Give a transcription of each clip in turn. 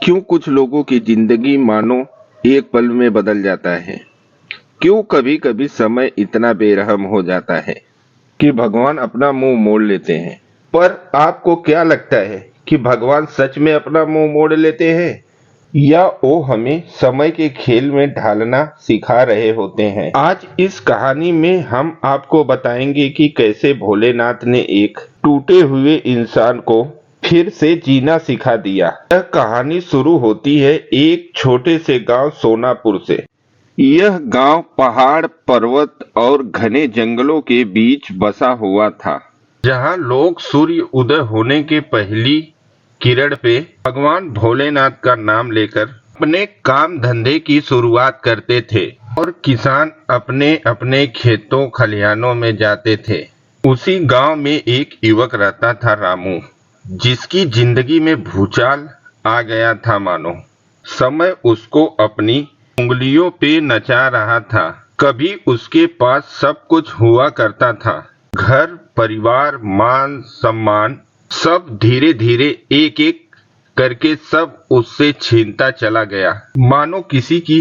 क्यों कुछ लोगों की जिंदगी मानो एक पल में बदल जाता है। क्यों कभी कभी समय इतना बेरहम हो जाता है कि भगवान अपना मुंह मोड़ लेते हैं। पर आपको क्या लगता है कि भगवान सच में अपना मुंह मोड़ लेते हैं या वो हमें समय के खेल में ढालना सिखा रहे होते हैं। आज इस कहानी में हम आपको बताएंगे कि कैसे भोलेनाथ ने एक टूटे हुए इंसान को फिर से जीना सिखा दिया। यह कहानी शुरू होती है एक छोटे से गांव सोनापुर से। यह गांव पहाड़, पर्वत और घने जंगलों के बीच बसा हुआ था, जहां लोग सूर्य उदय होने के पहली किरण पे भगवान भोलेनाथ का नाम लेकर अपने काम धंधे की शुरुआत करते थे और किसान अपने अपने खेतों खलिहानों में जाते थे। उसी गांव में एक युवक रहता था, रामू, जिसकी जिंदगी में भूचाल आ गया था। मानो समय उसको अपनी उंगलियों पे नचा रहा था। कभी उसके पास सब कुछ हुआ करता था, घर, परिवार, मान सम्मान, सब धीरे धीरे एक एक करके सब उससे छीनता चला गया, मानो किसी की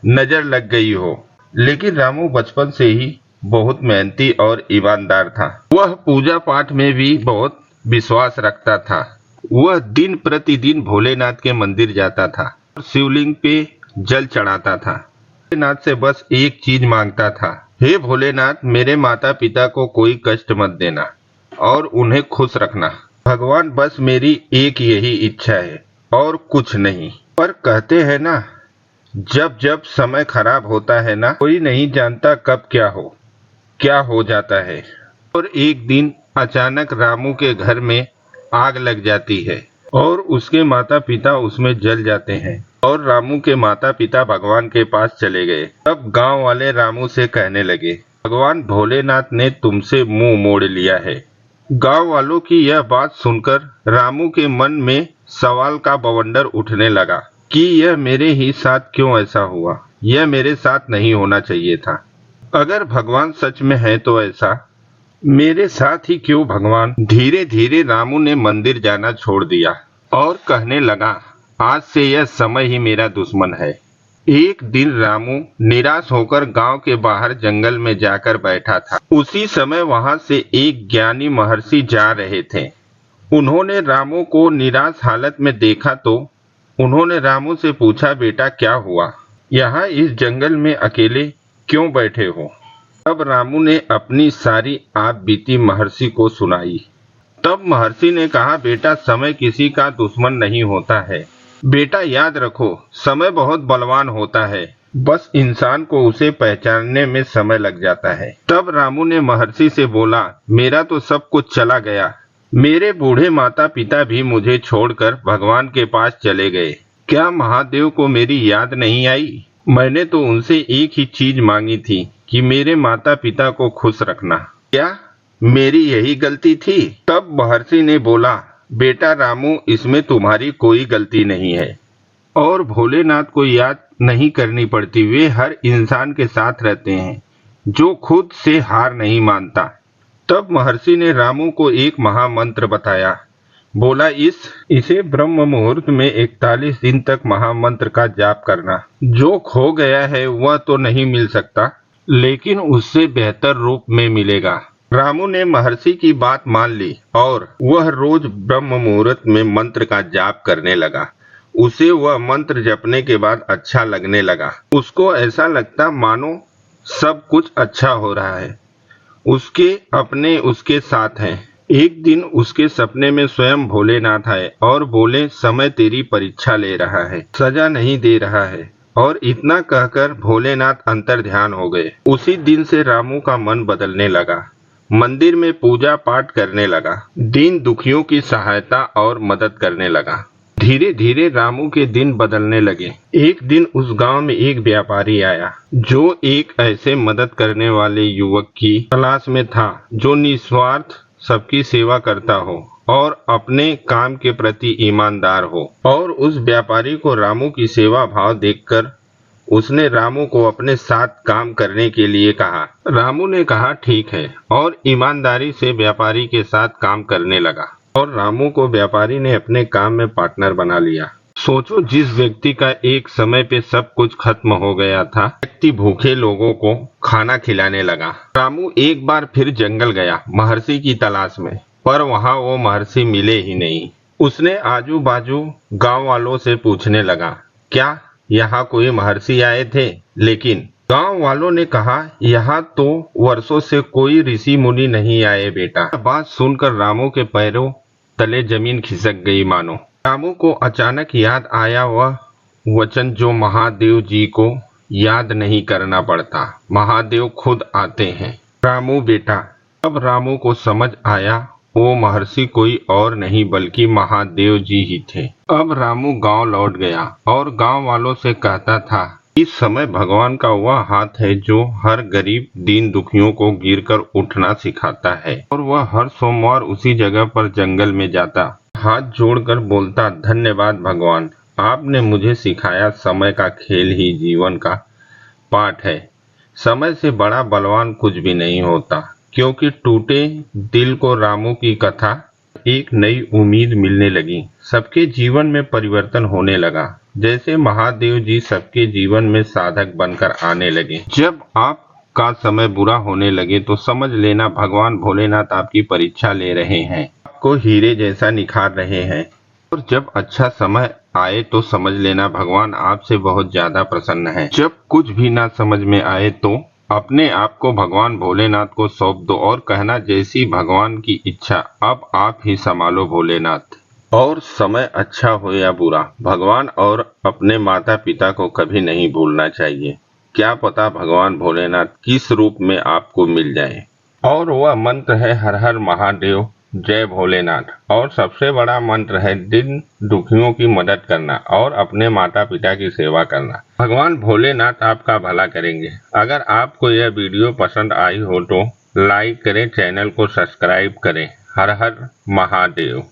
नजर लग गई हो। लेकिन रामू बचपन से ही बहुत मेहनती और ईमानदार था। वह पूजा पाठ में भी बहुत विश्वास रखता था। वह दिन प्रतिदिन भोलेनाथ के मंदिर जाता था और शिवलिंग पे जल चढ़ाता था। भोलेनाथ से बस एक चीज मांगता था, हे भोलेनाथ, मेरे माता पिता को कोई कष्ट मत देना और उन्हें खुश रखना। भगवान, बस मेरी एक यही इच्छा है और कुछ नहीं। पर कहते हैं ना, जब जब समय खराब होता है ना, कोई नहीं जानता कब क्या हो जाता है। और एक दिन अचानक रामू के घर में आग लग जाती है और उसके माता पिता उसमें जल जाते हैं और रामू के माता पिता भगवान के पास चले गए। तब गांव वाले रामू से कहने लगे, भगवान भोलेनाथ ने तुमसे मुंह मोड़ लिया है। गांव वालों की यह बात सुनकर रामू के मन में सवाल का बवंडर उठने लगा कि यह मेरे ही साथ क्यों ऐसा हुआ। यह मेरे साथ नहीं होना चाहिए था। अगर भगवान सच में है तो ऐसा मेरे साथ ही क्यों भगवान। धीरे धीरे रामू ने मंदिर जाना छोड़ दिया और कहने लगा, आज से यह समय ही मेरा दुश्मन है। एक दिन रामू निराश होकर गांव के बाहर जंगल में जाकर बैठा था। उसी समय वहां से एक ज्ञानी महर्षि जा रहे थे। उन्होंने रामू को निराश हालत में देखा तो उन्होंने रामू से पूछा, बेटा क्या हुआ, यहाँ इस जंगल में अकेले क्यों बैठे हो। तब रामू ने अपनी सारी आप बीती महर्षि को सुनाई। तब महर्षि ने कहा, बेटा, समय किसी का दुश्मन नहीं होता है। बेटा याद रखो, समय बहुत बलवान होता है, बस इंसान को उसे पहचानने में समय लग जाता है। तब रामू ने महर्षि से बोला, मेरा तो सब कुछ चला गया। मेरे बूढ़े माता पिता भी मुझे छोड़कर भगवान के पास चले गए। क्या महादेव को मेरी याद नहीं आई? मैंने तो उनसे एक ही चीज मांगी थी कि मेरे माता पिता को खुश रखना। क्या मेरी यही गलती थी? तब महर्षि ने बोला, बेटा रामू, इसमें तुम्हारी कोई गलती नहीं है और भोलेनाथ को याद नहीं करनी पड़ती। वे हर इंसान के साथ रहते हैं जो खुद से हार नहीं मानता। तब महर्षि ने रामू को एक महामंत्र बताया। बोला, इसे ब्रह्म मुहूर्त में 41 दिन तक महामंत्र का जाप करना। जो खो गया है वह तो नहीं मिल सकता, लेकिन उससे बेहतर रूप में मिलेगा। रामू ने महर्षि की बात मान ली और वह रोज ब्रह्म मुहूर्त में मंत्र का जाप करने लगा। उसे वह मंत्र जपने के बाद अच्छा लगने लगा। उसको ऐसा लगता मानो सब कुछ अच्छा हो रहा है, उसके साथ हैं। एक दिन उसके सपने में स्वयं भोलेनाथ आए और बोले, समय तेरी परीक्षा ले रहा है, सजा नहीं दे रहा है। और इतना कहकर भोलेनाथ अंतर ध्यान हो गए। उसी दिन से रामू का मन बदलने लगा। मंदिर में पूजा पाठ करने लगा, दीन दुखियों की सहायता और मदद करने लगा। धीरे धीरे रामू के दिन बदलने लगे। एक दिन उस गांव में एक व्यापारी आया जो एक ऐसे मदद करने वाले युवक की तलाश में था जो निस्वार्थ सबकी सेवा करता हो और अपने काम के प्रति ईमानदार हो। और उस व्यापारी को रामू की सेवा भाव देखकर उसने रामू को अपने साथ काम करने के लिए कहा। रामू ने कहा, ठीक है, और ईमानदारी से व्यापारी के साथ काम करने लगा और रामू को व्यापारी ने अपने काम में पार्टनर बना लिया। सोचो, जिस व्यक्ति का एक समय पे सब कुछ खत्म हो गया था, व्यक्ति भूखे लोगों को खाना खिलाने लगा। रामू एक बार फिर जंगल गया महर्षि की तलाश में, पर वहां वो महर्षि मिले ही नहीं। उसने आजू बाजू गांव वालों से पूछने लगा, क्या यहाँ कोई महर्षि आए थे? लेकिन गांव वालों ने कहा, यहाँ तो वर्षों से कोई ऋषि मुनि नहीं आए बेटा। बात सुनकर रामू के पैरों तले जमीन खिसक गई मानो। रामू को अचानक याद आया वह वचन जो महादेव जी को याद नहीं करना पड़ता, महादेव खुद आते हैं। रामू बेटा, अब रामू को समझ आया वो महर्षि कोई और नहीं बल्कि महादेव जी ही थे। अब रामू गांव लौट गया और गांव वालों से कहता था, इस समय भगवान का वह हाथ है जो हर गरीब दीन दुखियों को गिरकर उठना सिखाता है, और वह हर सोमवार उसी जगह पर जंगल में जाता, हाथ जोड़कर बोलता, धन्यवाद भगवान, आपने मुझे सिखाया समय का खेल ही जीवन का पाठ है। समय से बड़ा बलवान कुछ भी नहीं होता। क्योंकि टूटे दिल को रामू की कथा एक नई उम्मीद मिलने लगी। सबके जीवन में परिवर्तन होने लगा, जैसे महादेव जी सबके जीवन में साधक बनकर आने लगे। जब आपका समय बुरा होने लगे तो समझ लेना भगवान भोलेनाथ आपकी परीक्षा ले रहे हैं, आपको हीरे जैसा निखार रहे हैं। और जब अच्छा समय आए तो समझ लेना भगवान आपसे बहुत ज्यादा प्रसन्न है। जब कुछ भी ना समझ में आए तो अपने आप को भगवान भोलेनाथ को सौंप दो और कहना, जैसी भगवान की इच्छा, अब आप ही संभालो भोलेनाथ। और समय अच्छा हो या बुरा, भगवान और अपने माता पिता को कभी नहीं भूलना चाहिए। क्या पता भगवान भोलेनाथ किस रूप में आपको मिल जाए। और वह मंत्र है हर हर महादेव, जय भोलेनाथ। और सबसे बड़ा मंत्र है दिन दुखियों की मदद करना और अपने माता पिता की सेवा करना। भगवान भोलेनाथ आपका भला करेंगे। अगर आपको यह वीडियो पसंद आई हो तो लाइक करें, चैनल को सब्सक्राइब करें। हर हर महादेव।